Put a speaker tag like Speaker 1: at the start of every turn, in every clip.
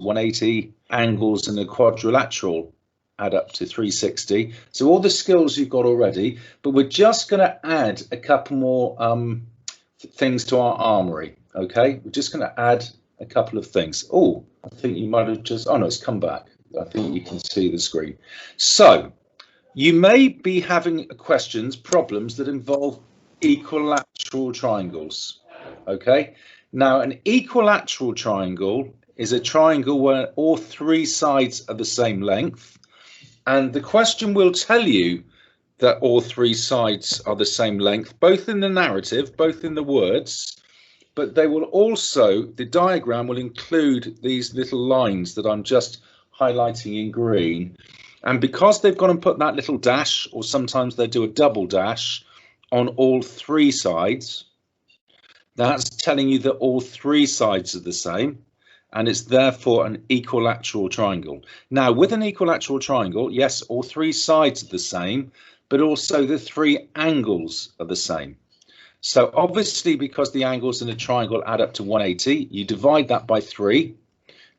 Speaker 1: 180. Angles in a quadrilateral add up to 360. So all the skills you've got already, but we're just going to add a couple more things to our armory. Okay, we're just going to add a couple of things. Oh, I think you might have just, oh no, it's come back. I think you can see the screen. So you may be having questions, problems that involve equilateral triangles. Okay, now an equilateral triangle is a triangle where all three sides are the same length, and the question will tell you that all three sides are the same length, both in the narrative, both in the words, but they will also, the diagram will include these little lines that I'm just highlighting in green. And because they've gone and put that little dash, or sometimes they do a double dash on all three sides, that's telling you that all three sides are the same, and it's therefore an equilateral triangle. Now, with an equilateral triangle, yes, all three sides are the same, but also the three angles are the same. So obviously, because the angles in a triangle add up to 180, you divide that by 3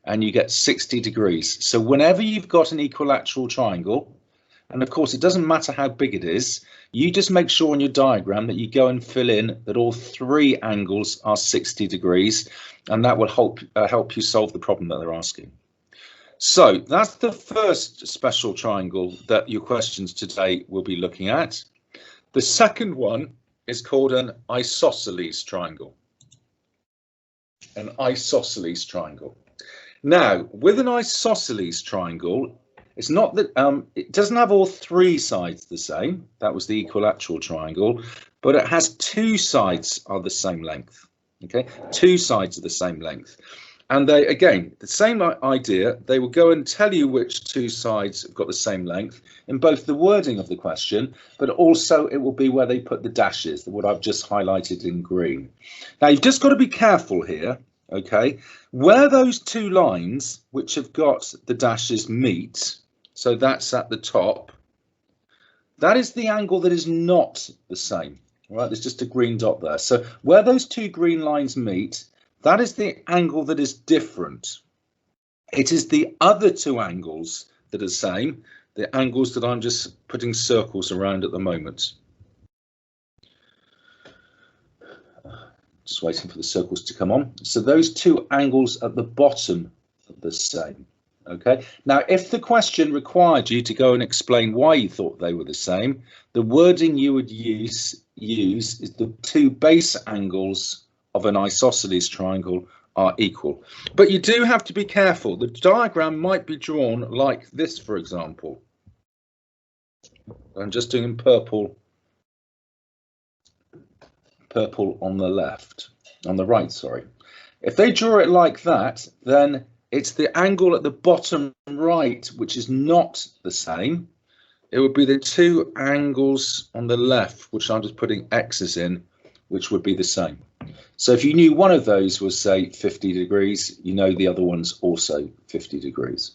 Speaker 1: and you get 60 degrees. So whenever you've got an equilateral triangle, and of course it doesn't matter how big it is, you just make sure on your diagram that you go and fill in that all three angles are 60 degrees, and that will help you solve the problem that they're asking. So that's the first special triangle that your questions today will be looking at. The second one is called an isosceles triangle. An isosceles triangle. Now, with an isosceles triangle, it's not that it doesn't have all three sides the same. That was the equilateral triangle, but it has two sides are the same length. Okay, two sides are the same length. And they, again, the same idea, they will go and tell you which two sides have got the same length in both the wording of the question, but also it will be where they put the dashes, what I've just highlighted in green. Now, you've just got to be careful here, okay, where those two lines which have got the dashes meet, so that's at the top, that is the angle that is not the same, right? There's just a green dot there. So where those two green lines meet, that is the angle that is different. It is the other two angles that are the same, the angles that I'm just putting circles around at the moment. Just waiting for the circles to come on. So those two angles at the bottom are the same. Okay. Now, if the question required you to go and explain why you thought they were the same, the wording you would use is the two base angles of an isosceles triangle are equal. But you do have to be careful. The diagram might be drawn like this, for example. I'm just doing purple on the left, on the right, sorry. If they draw it like that, then it's the angle at the bottom right, which is not the same. It would be the two angles on the left, which I'm just putting X's in, which would be the same. So if you knew one of those was, say, 50 degrees, you know the other one's also 50 degrees.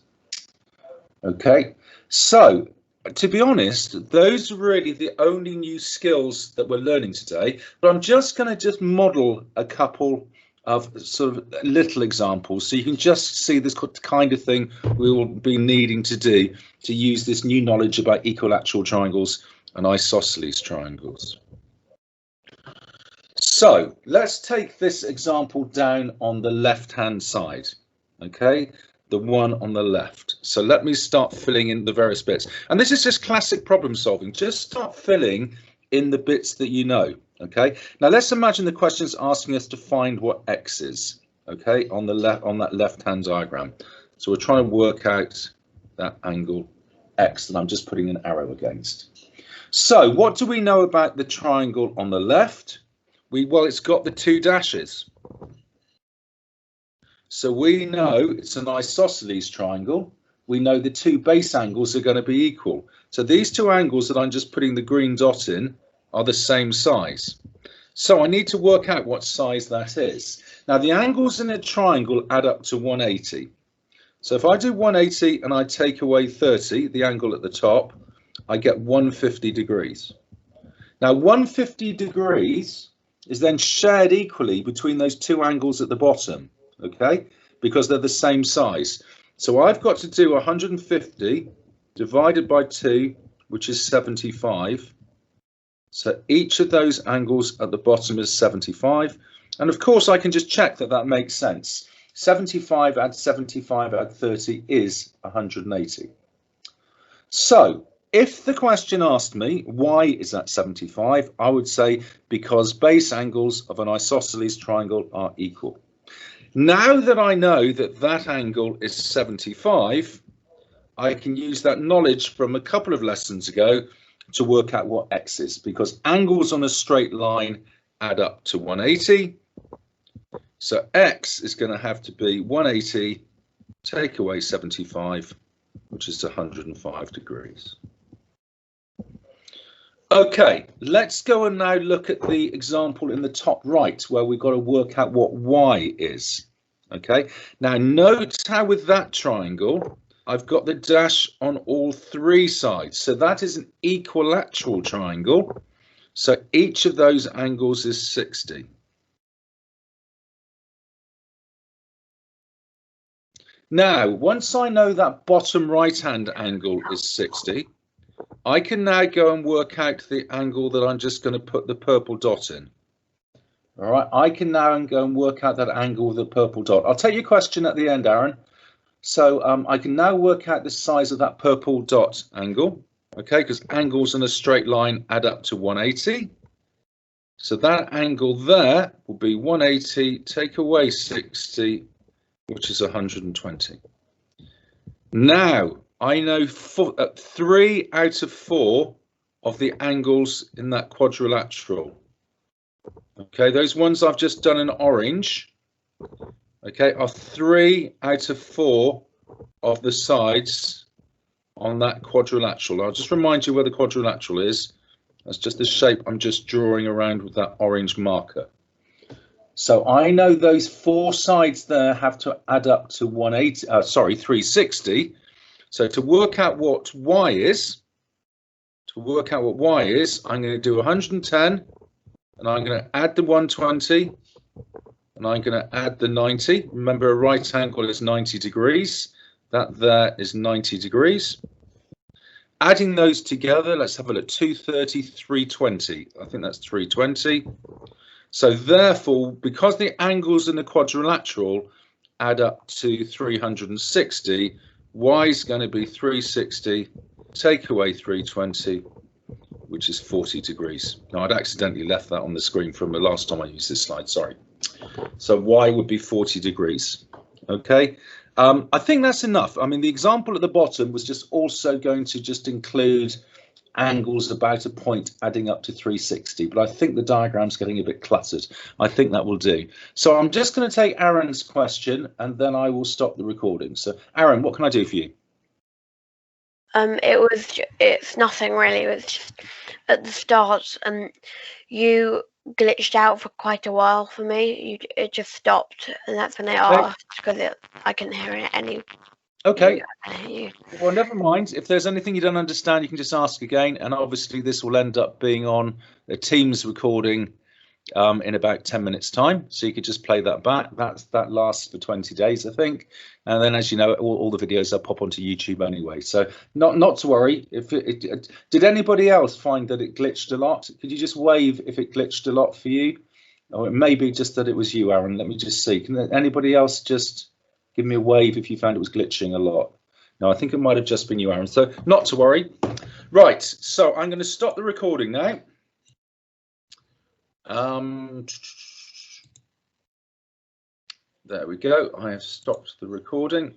Speaker 1: Okay, so to be honest, those are really the only new skills that we're learning today. But I'm just going to model a couple of sort of little examples so you can just see this kind of thing we will be needing to do to use this new knowledge about equilateral triangles and isosceles triangles. So let's take this example down on the left-hand side, okay, the one on the left. So let me start filling in the various bits. And this is just classic problem solving. Just start filling in the bits that you know, okay. Now let's imagine the question's asking us to find what X is, okay, on the left, on that left-hand diagram. So we're trying to work out that angle X that I'm just putting an arrow against. So what do we know about the triangle on the left? Well, it's got the two dashes. So we know it's an isosceles triangle. We know the two base angles are going to be equal. So these two angles that I'm just putting the green dot in are the same size. So I need to work out what size that is. Now the angles in a triangle add up to 180. So if I do 180 and I take away 30, the angle at the top, I get 150 degrees. Now 150 degrees is then shared equally between those two angles at the bottom, okay? because they're the same size. So I've got to do 150 divided by 2, which is 75. So each of those angles at the bottom is 75. And of course, I can just check that that makes sense. 75 add 75 add 30 is 180. So if the question asked me, why is that 75? I would say because base angles of an isosceles triangle are equal. Now that I know that that angle is 75, I can use that knowledge from a couple of lessons ago to work out what x is, because angles on a straight line add up to 180. So x is going to have to be 180, take away 75, which is 105 degrees. Okay, let's go and now look at the example in the top right where we've got to work out what y is. Okay, now note how with that triangle, I've got the dash on all 3 sides. So that is an equilateral triangle. So each of those angles is 60. Now, once I know that bottom right-hand angle is 60, I can now go and work out the angle that I'm just going to put the purple dot in. All right, I can now go and work out that angle with the purple dot. I'll take your question at the end, Aaron. So I can now work out the size of that purple dot angle, okay, because angles in a straight line add up to 180. So that angle there will be 180, take away 60, which is 120. Now, I know 3 out of 4 of the angles in that quadrilateral. Okay, those ones I've just done in orange, okay, are 3 out of 4 of the sides on that quadrilateral. I'll just remind you where the quadrilateral is. That's just the shape I'm just drawing around with that orange marker. So I know those 4 sides there have to add up to 360. So to work out what y is, I'm going to do 110, and I'm going to add the 120, and I'm going to add the 90. Remember, a right angle is 90 degrees. That there is 90 degrees. Adding those together, let's have a look. 230, 320. I think that's 320. So therefore, because the angles in the quadrilateral add up to 360, y is going to be 360, take away 320, which is 40 degrees. Now, I'd accidentally left that on the screen from the last time I used this slide, sorry. So y would be 40 degrees, okay? I think that's enough. I mean, the example at the bottom was just also going to just include angles about a point adding up to 360, but I think the diagram's getting a bit cluttered. I think that will do. So I'm just going to take Aaron's question and then I will stop the recording. So Aaron, what can I do for you?
Speaker 2: It's nothing really. It was just at the start, and you glitched out for quite a while for me. It just stopped, and that's when I asked, because I couldn't hear it any.
Speaker 1: Okay. Well, never mind. If there's anything you don't understand, you can just ask again. And obviously, this will end up being on a Teams recording in about 10 minutes time, so you could just play that back. That lasts for 20 days, I think, and then, as you know, all the videos will pop onto YouTube anyway, so not to worry. If did anybody else find that it glitched a lot? Could you just wave if it glitched a lot for you, or it may be just that it was you, Aaron? Let me just see. Can anybody else just give me a wave if you found it was glitching a lot? No, I think it might have just been you, Aaron, so not to worry. Right, so I'm going to stop the recording now. There we go. I have stopped the recording.